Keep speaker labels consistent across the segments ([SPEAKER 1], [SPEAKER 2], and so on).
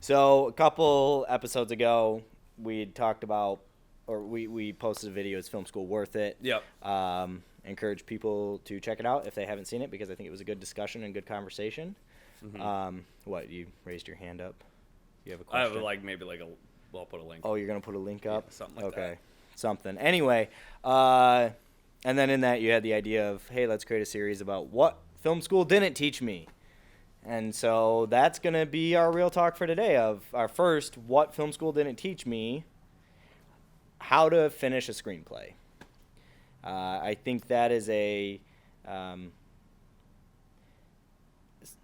[SPEAKER 1] So a couple episodes ago, we talked about, or we posted a video. Is film school worth it?
[SPEAKER 2] Yep.
[SPEAKER 1] Encourage people to check it out if they haven't seen it, because I think it was a good discussion and good conversation.
[SPEAKER 2] Mm-hmm.
[SPEAKER 1] What, you raised your hand up? You have a
[SPEAKER 2] I
[SPEAKER 1] question?
[SPEAKER 2] would I'll put a link.
[SPEAKER 1] Oh, you're gonna put a link up?
[SPEAKER 2] Yeah, something like
[SPEAKER 1] okay.
[SPEAKER 2] that.
[SPEAKER 1] Something. Anyway, and then in that you had the idea of, hey, let's create a series about what film school didn't teach me. And so that's going to be our real talk for today, of our first, what film school didn't teach me, how to finish a screenplay. I think that is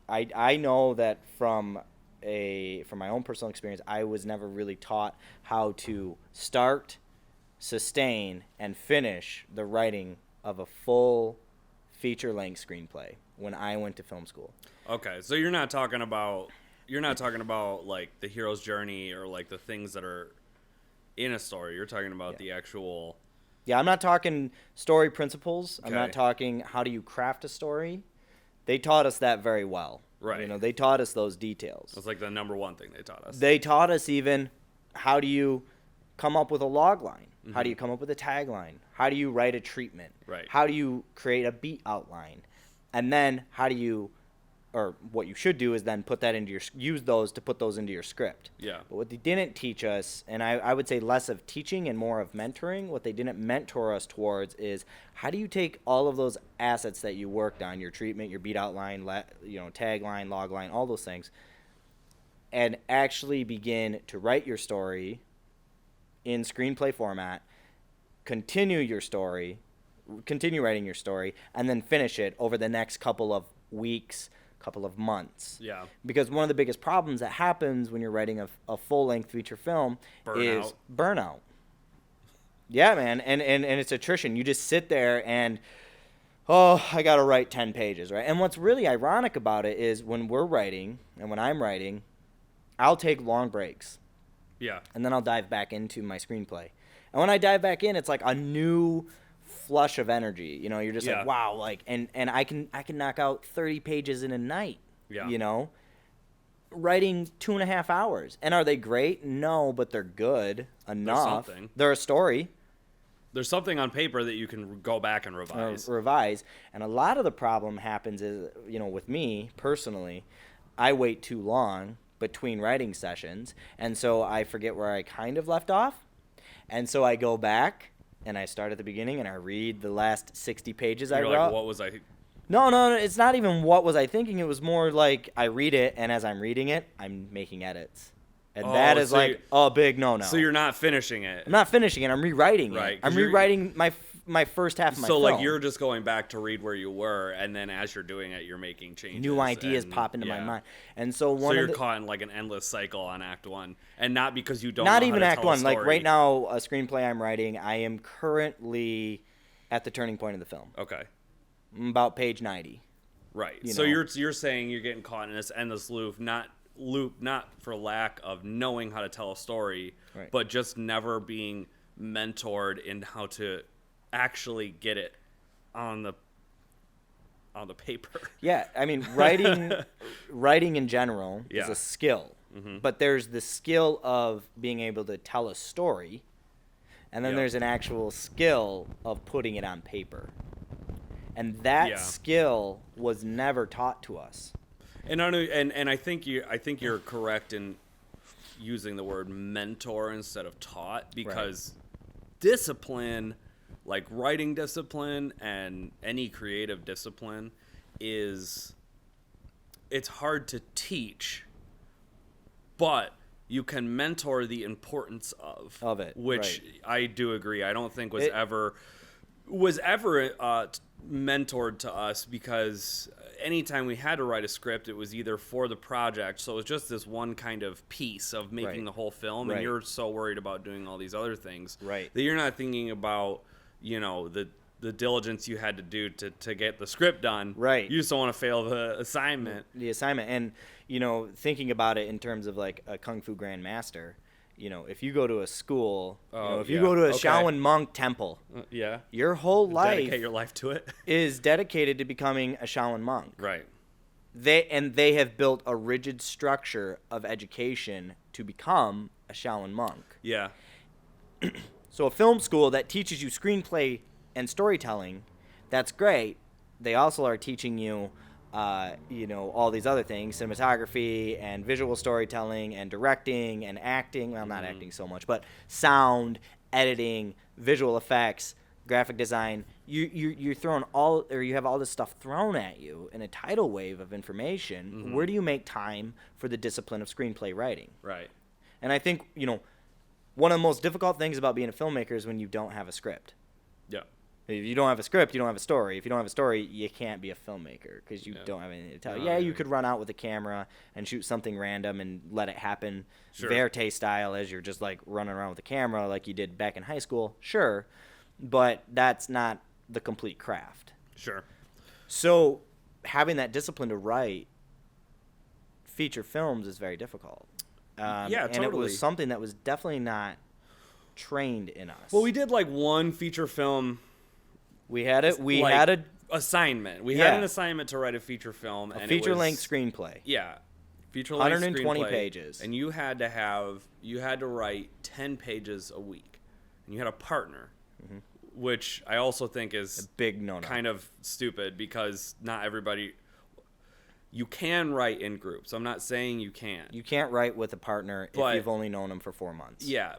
[SPEAKER 1] I know that from my own personal experience, I was never really taught how to start, sustain, and finish the writing of a full feature-length screenplay when I went to film school.
[SPEAKER 2] Okay, so you're not talking about like the hero's journey or like the things that are in a story. You're talking about the actual.
[SPEAKER 1] Yeah, I'm not talking story principles.
[SPEAKER 2] Okay.
[SPEAKER 1] I'm not talking how do you craft a story. They taught us that very well.
[SPEAKER 2] Right.
[SPEAKER 1] You know, they taught us those details.
[SPEAKER 2] That's like the number one thing they taught us.
[SPEAKER 1] They taught us even how do you come up with a log line? Mm-hmm. How do you come up with a tagline? How do you write a treatment?
[SPEAKER 2] Right.
[SPEAKER 1] How do you create a beat outline? And then how do you, or what you should do is then put that into use those to put those into your script.
[SPEAKER 2] Yeah.
[SPEAKER 1] But what they didn't teach us, and I would say less of teaching and more of mentoring, what they didn't mentor us towards is how do you take all of those assets that you worked on, your treatment, your beat outline, tagline, log line, all those things, and actually begin to write your story in screenplay format, continue writing your story, and then finish it over the next couple of weeks, couple of months.
[SPEAKER 2] Yeah.
[SPEAKER 1] Because one of the biggest problems that happens when you're writing a full-length feature film is burnout. Yeah, man, and it's attrition. You just sit there and, I got to write 10 pages, right? And what's really ironic about it is when we're writing and when I'm writing, I'll take long breaks.
[SPEAKER 2] Yeah.
[SPEAKER 1] And then I'll dive back into my screenplay. And when I dive back in, it's like a new flush of energy. You know, you're just like, wow, like, and I can knock out 30 pages in a night.
[SPEAKER 2] Yeah.
[SPEAKER 1] You know, writing 2.5 hours. And are they great? No, but they're good enough.
[SPEAKER 2] Something.
[SPEAKER 1] They're a story.
[SPEAKER 2] There's something on paper that you can go back and revise.
[SPEAKER 1] And a lot of the problem happens is, with me personally, I wait too long between writing sessions, and so I forget where I kind of left off. And so I go back and I start at the beginning and I read the last 60 pages I wrote.
[SPEAKER 2] Like, what was I?
[SPEAKER 1] No, it's not even what was I thinking. It was more like I read it, and as I'm reading it, I'm making edits. And that is like a big no-no.
[SPEAKER 2] So you're not finishing it.
[SPEAKER 1] I'm not finishing it. I'm rewriting
[SPEAKER 2] right,
[SPEAKER 1] it. I'm rewriting my first half of my film.
[SPEAKER 2] So like you're just going back to read where you were, and then as you're doing it, you're making changes.
[SPEAKER 1] New ideas pop into my mind. And so
[SPEAKER 2] you're caught in like an endless cycle on Act 1. And not because you don't
[SPEAKER 1] Not
[SPEAKER 2] know
[SPEAKER 1] even
[SPEAKER 2] how to
[SPEAKER 1] Act
[SPEAKER 2] tell a
[SPEAKER 1] 1.
[SPEAKER 2] story.
[SPEAKER 1] Like right now, a screenplay I'm writing, I am currently at the turning point of the film.
[SPEAKER 2] Okay.
[SPEAKER 1] I'm about page 90.
[SPEAKER 2] Right. So you're saying you're getting caught in this endless loop, not for lack of knowing how to tell a story,
[SPEAKER 1] right,
[SPEAKER 2] but just never being mentored in how to actually get it on the paper.
[SPEAKER 1] Yeah, I mean, writing in general is a skill, but there's the skill of being able to tell a story, and then there's an actual skill of putting it on paper, and that skill was never taught to us.
[SPEAKER 2] And I think you're correct in using the word mentor instead of taught, because discipline, like writing discipline and any creative discipline, it's hard to teach, but you can mentor the importance of it, which I do agree. I don't think was ever mentored to us, because anytime we had to write a script, it was either for the project, so it was just this one kind of piece of making the whole film, and you're so worried about doing all these other things that you're not thinking about, the diligence you had to do to get the script done. Right. You just don't want to fail the assignment.
[SPEAKER 1] And, thinking about it in terms of like a Kung Fu Grandmaster, if you go to a school, if you go to a Shaolin monk temple, your whole life,
[SPEAKER 2] dedicate your life to it,
[SPEAKER 1] is dedicated to becoming a Shaolin monk.
[SPEAKER 2] Right.
[SPEAKER 1] they have built a rigid structure of education to become a Shaolin monk.
[SPEAKER 2] Yeah.
[SPEAKER 1] So a film school that teaches you screenplay and storytelling, that's great. They also are teaching you, all these other things, cinematography and visual storytelling and directing and acting. Well, not acting so much, but sound, editing, visual effects, graphic design. You're throwing you have all this stuff thrown at you in a tidal wave of information.
[SPEAKER 2] Mm-hmm.
[SPEAKER 1] Where do you make time for the discipline of screenplay writing?
[SPEAKER 2] Right.
[SPEAKER 1] And I think, one of the most difficult things about being a filmmaker is when you don't have a script.
[SPEAKER 2] Yeah.
[SPEAKER 1] If you don't have a script, you don't have a story. If you don't have a story, you can't be a filmmaker because you don't have anything to tell. Yeah, you could run out with a camera and shoot something random and let it happen verite style as you're just like running around with a camera like you did back in high school. Sure, but that's not the complete craft.
[SPEAKER 2] Sure.
[SPEAKER 1] So having that discipline to write feature films is very difficult.
[SPEAKER 2] Yeah, totally.
[SPEAKER 1] And it was something that was definitely not trained in us.
[SPEAKER 2] Well, we did like one feature film.
[SPEAKER 1] We had it. We
[SPEAKER 2] like,
[SPEAKER 1] had a
[SPEAKER 2] assignment. We had an assignment to write a feature film.
[SPEAKER 1] A feature-length screenplay.
[SPEAKER 2] Yeah. Feature-length
[SPEAKER 1] 120
[SPEAKER 2] screenplay,
[SPEAKER 1] pages.
[SPEAKER 2] And you had to write 10 pages a week. And you had a partner, which I also think is
[SPEAKER 1] a big no-no.
[SPEAKER 2] Kind of stupid because not everybody... You can write in groups. I'm not saying you can't.
[SPEAKER 1] You can't write with a partner if you've only known them for 4 months.
[SPEAKER 2] Yeah,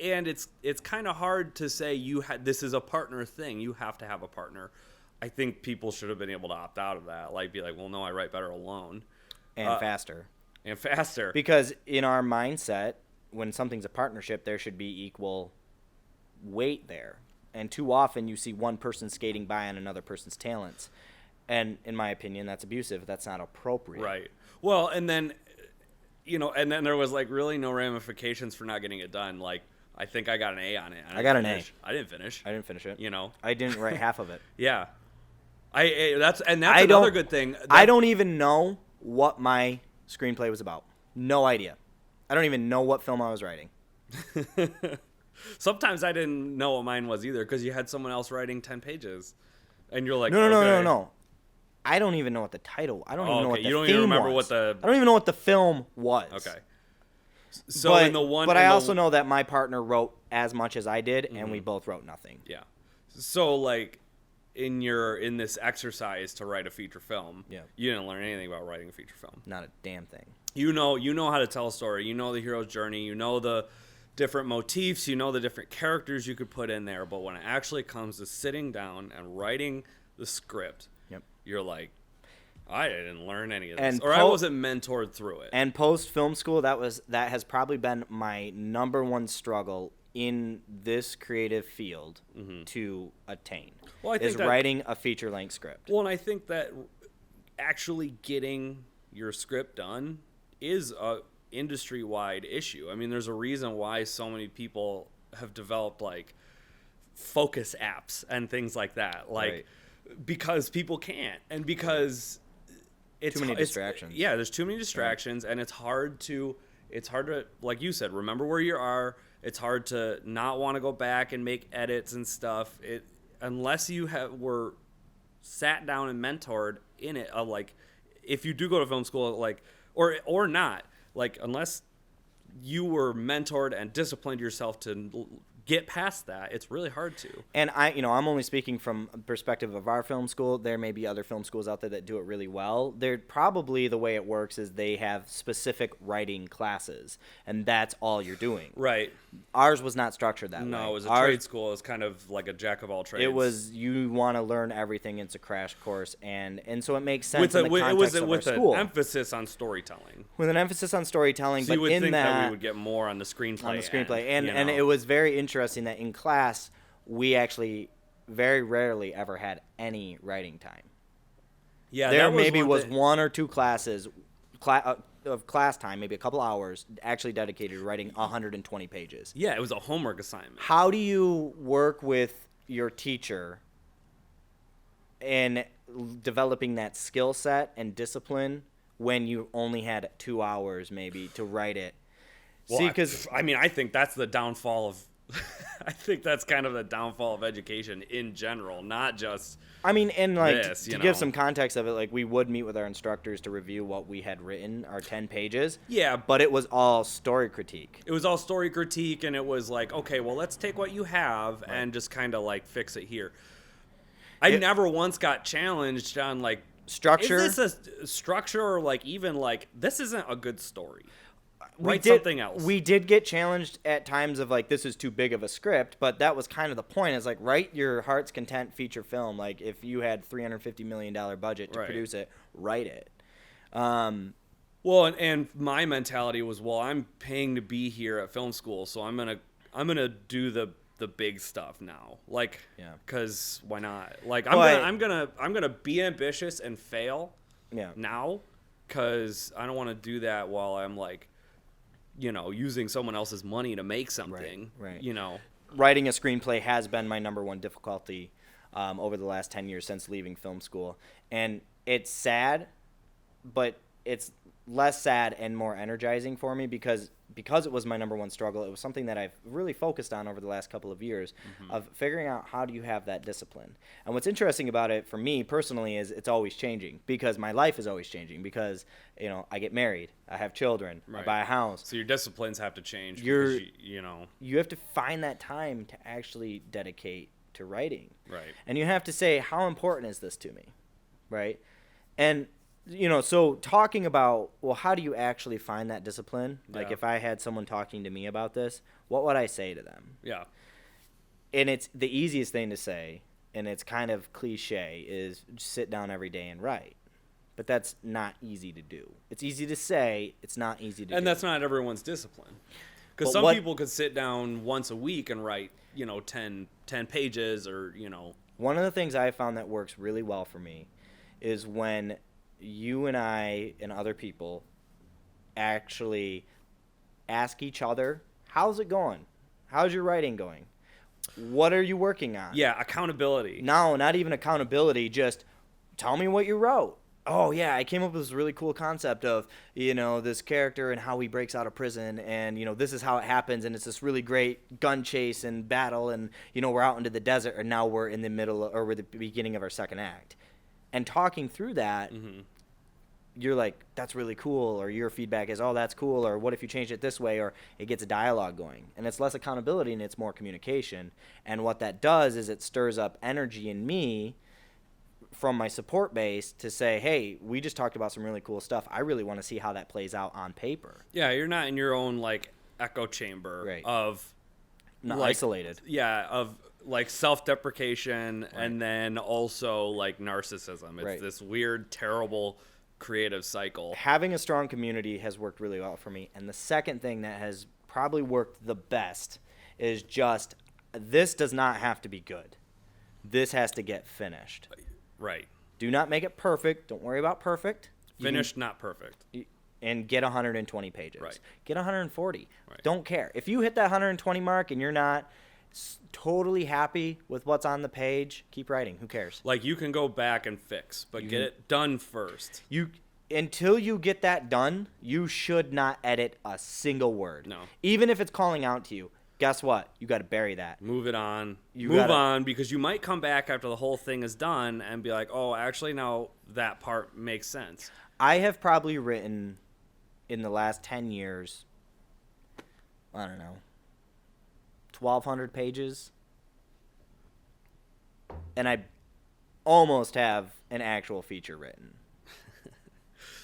[SPEAKER 2] and it's kind of hard to say this is a partner thing. You have to have a partner. I think people should have been able to opt out of that. Like, be like, well, no, I write better alone.
[SPEAKER 1] And faster.
[SPEAKER 2] And faster.
[SPEAKER 1] Because in our mindset, when something's a partnership, there should be equal weight there. And too often you see one person skating by on another person's talents. And in my opinion, that's abusive. That's not appropriate.
[SPEAKER 2] Right. Well, and then, there was like really no ramifications for not getting it done. Like, I think I got an A on it.
[SPEAKER 1] I got an A.
[SPEAKER 2] I didn't finish.
[SPEAKER 1] I didn't finish it.
[SPEAKER 2] I
[SPEAKER 1] didn't write half of it.
[SPEAKER 2] Yeah. That's another good thing.
[SPEAKER 1] I don't even know what my screenplay was about. No idea. I don't even know what film I was writing.
[SPEAKER 2] Sometimes I didn't know what mine was either because you had someone else writing 10 pages. And you're like,
[SPEAKER 1] No. I don't even know what the title. I don't even know what the theme was. You don't even remember what the. I don't even know what the film was.
[SPEAKER 2] Okay. So in the one,
[SPEAKER 1] but I also know that my partner wrote as much as I did, and we both wrote nothing.
[SPEAKER 2] Yeah. So like, in this exercise to write a feature film, you didn't learn anything about writing a feature film.
[SPEAKER 1] Not a damn thing.
[SPEAKER 2] You know how to tell a story. You know the hero's journey. You know the different motifs. You know the different characters you could put in there. But when it actually comes to sitting down and writing the script. You're like, I didn't learn any of this, or I wasn't mentored through it.
[SPEAKER 1] And post film school, that has probably been my number one struggle in this creative field to attain. Well, I think writing a feature length script.
[SPEAKER 2] Well, and I think that actually getting your script done is a industry wide issue. I mean, there's a reason why so many people have developed like focus apps and things like that, like. Because people can't, and because it's
[SPEAKER 1] too many distractions.
[SPEAKER 2] There's too many distractions, and it's hard to, like you said, remember where you are. It's hard to not want to go back and make edits and stuff. Unless you were sat down and mentored in it. Like, if you do go to film school, like, or not, like, unless you were mentored and disciplined yourself to get past that, it's really hard to.
[SPEAKER 1] And I'm only speaking from a perspective of our film school. There may be other film schools out there that do it really well. They're probably, the way it works is they have specific writing classes, and that's all you're doing.
[SPEAKER 2] Right.
[SPEAKER 1] Ours was not structured that way.
[SPEAKER 2] No, it was a trade school. It was kind of like a jack of all trades.
[SPEAKER 1] It was, you want to learn everything. It's a crash course, and so it makes sense in the context of our school.
[SPEAKER 2] With an emphasis on storytelling.
[SPEAKER 1] With an emphasis on storytelling,
[SPEAKER 2] so
[SPEAKER 1] but
[SPEAKER 2] you would
[SPEAKER 1] in
[SPEAKER 2] think
[SPEAKER 1] that
[SPEAKER 2] we would get more on the screenplay.
[SPEAKER 1] On the screenplay, and it was very interesting that in class we actually very rarely ever had any writing time.
[SPEAKER 2] Yeah,
[SPEAKER 1] there maybe was one or two classes of class time, maybe a couple hours, actually dedicated to writing 120 pages.
[SPEAKER 2] Yeah, it was a homework assignment.
[SPEAKER 1] How do you work with your teacher in developing that skill set and discipline when you only had 2 hours maybe to write it?
[SPEAKER 2] Well,
[SPEAKER 1] See, because
[SPEAKER 2] I think that's the downfall I think that's kind of the downfall of education in general, not just
[SPEAKER 1] I mean, and like
[SPEAKER 2] this,
[SPEAKER 1] to give some context of it, like we would meet with our instructors to review what we had written, our 10 pages.
[SPEAKER 2] Yeah,
[SPEAKER 1] but it was all story critique.
[SPEAKER 2] It was all story critique, and it was like, okay, well, let's take what you have and just kind of like fix it here. I never once got challenged on like
[SPEAKER 1] structure.
[SPEAKER 2] Is this a structure, or like even like this isn't a good story? Write something else.
[SPEAKER 1] We did get challenged at times of like, this is too big of a script, but that was kind of the point. Is like, write your heart's content feature film. Like if you had $350 million budget to produce it, write it.
[SPEAKER 2] Well, and my mentality was, well, I'm paying to be here at film school, so I'm gonna do the big stuff now. Like, because why not? Like, I'm gonna be ambitious and fail. Now, because I don't want to do that while I'm like, using someone else's money to make something.
[SPEAKER 1] Right.
[SPEAKER 2] Writing
[SPEAKER 1] a screenplay has been my number one difficulty over the last 10 years since leaving film school. And it's sad, but it's less sad and more energizing for me because it was my number one struggle. It was something that I've really focused on over the last couple of years of figuring out how do you have that discipline. And what's interesting about it for me personally is it's always changing because my life is always changing because, I get married, I have children, I buy a house.
[SPEAKER 2] So your disciplines have to change.
[SPEAKER 1] You have to find that time to actually dedicate to writing.
[SPEAKER 2] Right.
[SPEAKER 1] And you have to say, how important is this to me? Right. And so talking about, well, how do you actually find that discipline? Like if I had someone talking to me about this, what would I say to them?
[SPEAKER 2] Yeah.
[SPEAKER 1] And it's the easiest thing to say, and it's kind of cliche, is sit down every day and write. But that's not easy to do. It's easy to say, it's not easy to do.
[SPEAKER 2] And that's not everyone's discipline. Because some people could sit down once a week and write, 10 pages or,
[SPEAKER 1] One of the things I found that works really well for me is when you and I and other people actually ask each other, how's it going? How's your writing going? What are you working on?
[SPEAKER 2] Yeah, accountability.
[SPEAKER 1] No, not even accountability. Just tell me what you wrote. Oh, yeah, I came up with this really cool concept of, this character and how he breaks out of prison. And, this is how it happens. And it's this really great gun chase and battle. And, we're out into the desert. And now we're in the middle or we're the beginning of our second act. And talking through that, you're like, that's really cool, or your feedback is, oh, that's cool, or what if you change it this way, or it gets a dialogue going. And it's less accountability and it's more communication. And what that does is it stirs up energy in me from my support base to say, hey, we just talked about some really cool stuff. I really want to see how that plays out on paper.
[SPEAKER 2] Yeah, you're not in your own, like, echo chamber of...
[SPEAKER 1] Not isolated.
[SPEAKER 2] Yeah, of... like self-deprecation and then also like narcissism. It's this weird, terrible creative cycle.
[SPEAKER 1] Having a strong community has worked really well for me. And the second thing that has probably worked the best is just, this does not have to be good. This has to get finished.
[SPEAKER 2] Right.
[SPEAKER 1] Do not make it perfect. Don't worry about perfect.
[SPEAKER 2] Finished, not perfect.
[SPEAKER 1] And get 120 pages.
[SPEAKER 2] Right.
[SPEAKER 1] Get 140.
[SPEAKER 2] Right.
[SPEAKER 1] Don't care. If you hit that 120 mark and you're not totally happy with what's on the page, keep writing. Who cares?
[SPEAKER 2] Like, you can go back and fix, but get it done first.
[SPEAKER 1] Until you get that done, you should not edit a single word.
[SPEAKER 2] No.
[SPEAKER 1] Even if it's calling out to you. Guess what? You got to bury that.
[SPEAKER 2] Move it on. Move on, because you might come back after the whole thing is done and be like, oh, actually, now that part makes sense.
[SPEAKER 1] I have probably written in the last 10 years, I don't know, 1,200 pages, and I almost have an actual feature written.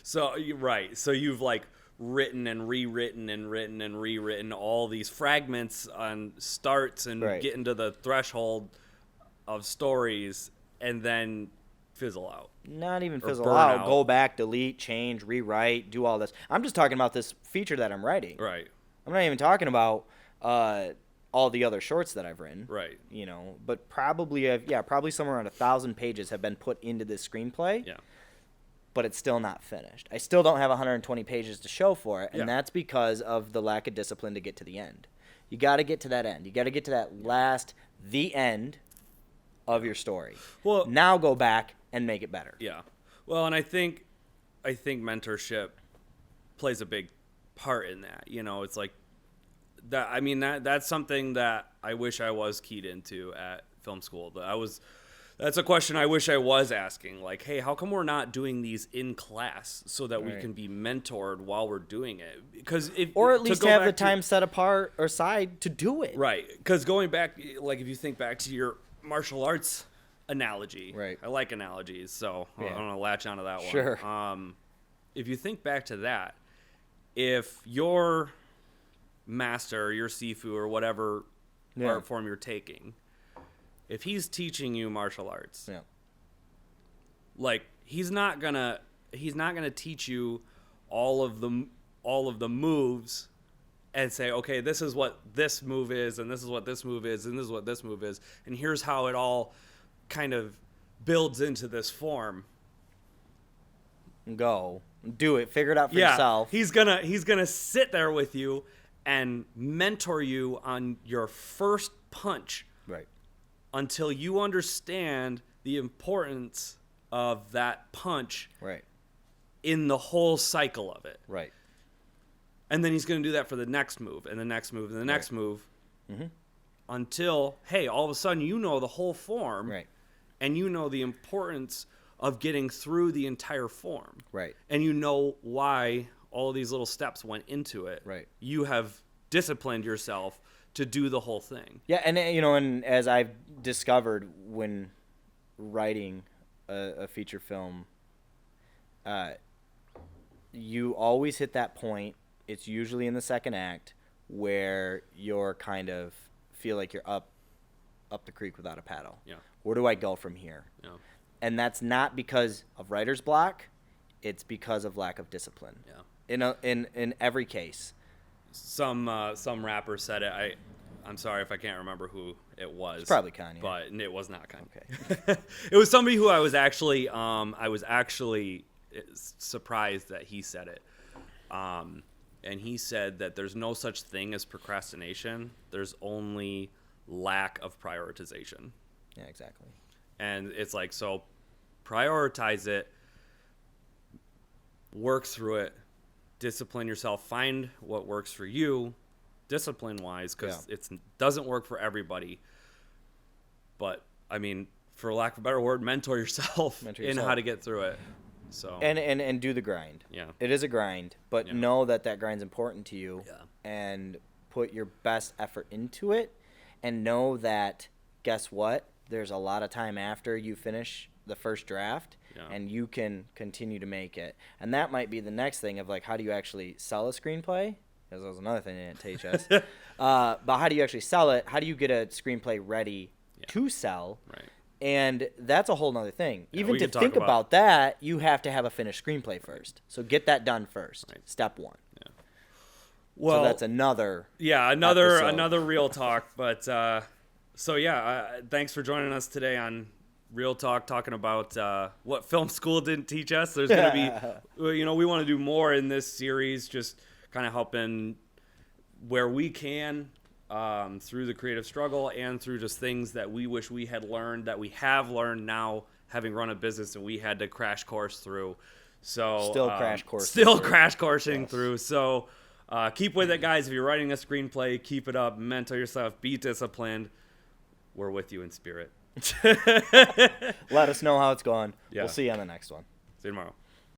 [SPEAKER 2] So you've like written and rewritten and written and rewritten all these fragments on starts and getting to the threshold of stories and then fizzle out.
[SPEAKER 1] Not even fizzle out. Go back, delete, change, rewrite, do all this. I'm just talking about this feature that I'm writing.
[SPEAKER 2] Right.
[SPEAKER 1] I'm not even talking about all the other shorts that I've written.
[SPEAKER 2] Right.
[SPEAKER 1] But probably somewhere around 1,000 pages have been put into this screenplay.
[SPEAKER 2] Yeah.
[SPEAKER 1] But it's still not finished. I still don't have 120 pages to show for it, and that's because of the lack of discipline to get to the end. You got to get to that end. You got to get to that the end of your story. Well, now go back and make it better.
[SPEAKER 2] Yeah. Well, and I think mentorship plays a big part in that. It's like That's something that I wish I was keyed into at film school. That's a question I wish I was asking. Like, hey, how come we're not doing these in class so that we can be mentored while we're doing it? Because
[SPEAKER 1] or at least have the time set apart or side to do it.
[SPEAKER 2] Right. Because going back, like if you think back to your martial arts analogy,
[SPEAKER 1] right?
[SPEAKER 2] I like analogies, so I'm gonna latch onto that one.
[SPEAKER 1] Sure.
[SPEAKER 2] If you think back to that, if your master, your Sifu, or whatever art form you're taking, if he's teaching you martial arts, like he's not gonna teach you all of the moves and say, okay, this is what this move is, and this is what this move is, and this is what this move is, and here's how it all kind of builds into this form.
[SPEAKER 1] Go do it, figure it out for yourself.
[SPEAKER 2] He's gonna sit there with you and mentor you on your first punch,
[SPEAKER 1] right?
[SPEAKER 2] Until you understand the importance of that punch,
[SPEAKER 1] right,
[SPEAKER 2] in the whole cycle of it,
[SPEAKER 1] right.
[SPEAKER 2] And then he's going to do that for the next move and the next move and the next move, until, hey, all of a sudden you know the whole form,
[SPEAKER 1] right,
[SPEAKER 2] and you know the importance of getting through the entire form,
[SPEAKER 1] right,
[SPEAKER 2] and you know why all these little steps went into it,
[SPEAKER 1] right.
[SPEAKER 2] You have disciplined yourself to do the whole thing.
[SPEAKER 1] Yeah, and as I've discovered when writing a feature film, you always hit that point. It's usually in the second act where you're kind of feel like you're up the creek without a paddle.
[SPEAKER 2] Yeah.
[SPEAKER 1] Where do I go from here?
[SPEAKER 2] Yeah.
[SPEAKER 1] And that's not because of writer's block. It's because of lack of discipline.
[SPEAKER 2] Yeah.
[SPEAKER 1] In every case.
[SPEAKER 2] Some rapper said it. I'm sorry if I can't remember who it was.
[SPEAKER 1] It's probably Kanye.
[SPEAKER 2] But it was not Kanye.
[SPEAKER 1] Okay.
[SPEAKER 2] It was somebody who I was actually surprised that he said it. And he said that there's no such thing as procrastination. There's only lack of prioritization.
[SPEAKER 1] Yeah, exactly.
[SPEAKER 2] And it's like, so prioritize it, work through it, discipline yourself, find what works for you, discipline-wise, because it doesn't work for everybody. But, I mean, for lack of a better word, mentor yourself in how to get through it. So
[SPEAKER 1] and do the grind.
[SPEAKER 2] Yeah.
[SPEAKER 1] It is a grind, but know that grind's important to you.
[SPEAKER 2] Yeah.
[SPEAKER 1] And put your best effort into it, and know that, guess what? There's a lot of time after you finish the first draft, and you can continue to make it. And that might be the next thing of, like, how do you actually sell a screenplay? Because that was another thing they didn't teach us. But how do you actually sell it? How do you get a screenplay ready to sell?
[SPEAKER 2] Right.
[SPEAKER 1] And that's a whole nother thing.
[SPEAKER 2] Yeah,
[SPEAKER 1] Even
[SPEAKER 2] we
[SPEAKER 1] to
[SPEAKER 2] could talk
[SPEAKER 1] think
[SPEAKER 2] about
[SPEAKER 1] about that, you have to have a finished screenplay first. So get that done first.
[SPEAKER 2] Right.
[SPEAKER 1] Step one.
[SPEAKER 2] Yeah. Well,
[SPEAKER 1] so that's another
[SPEAKER 2] another real talk. But thanks for joining us today on Real Talk, talking about what film school didn't teach us. There's going to be, we want to do more in this series, just kind of helping where we can. Through the creative struggle and through just things that we wish we had learned, that we have learned now, having run a business and we had to crash course through. So
[SPEAKER 1] still crash coursing
[SPEAKER 2] through. So keep with it, guys. If you're writing a screenplay, keep it up, mentor yourself, be disciplined. We're with you in spirit.
[SPEAKER 1] Let us know how it's going.
[SPEAKER 2] Yeah.
[SPEAKER 1] We'll see you on the next one.
[SPEAKER 2] See you tomorrow.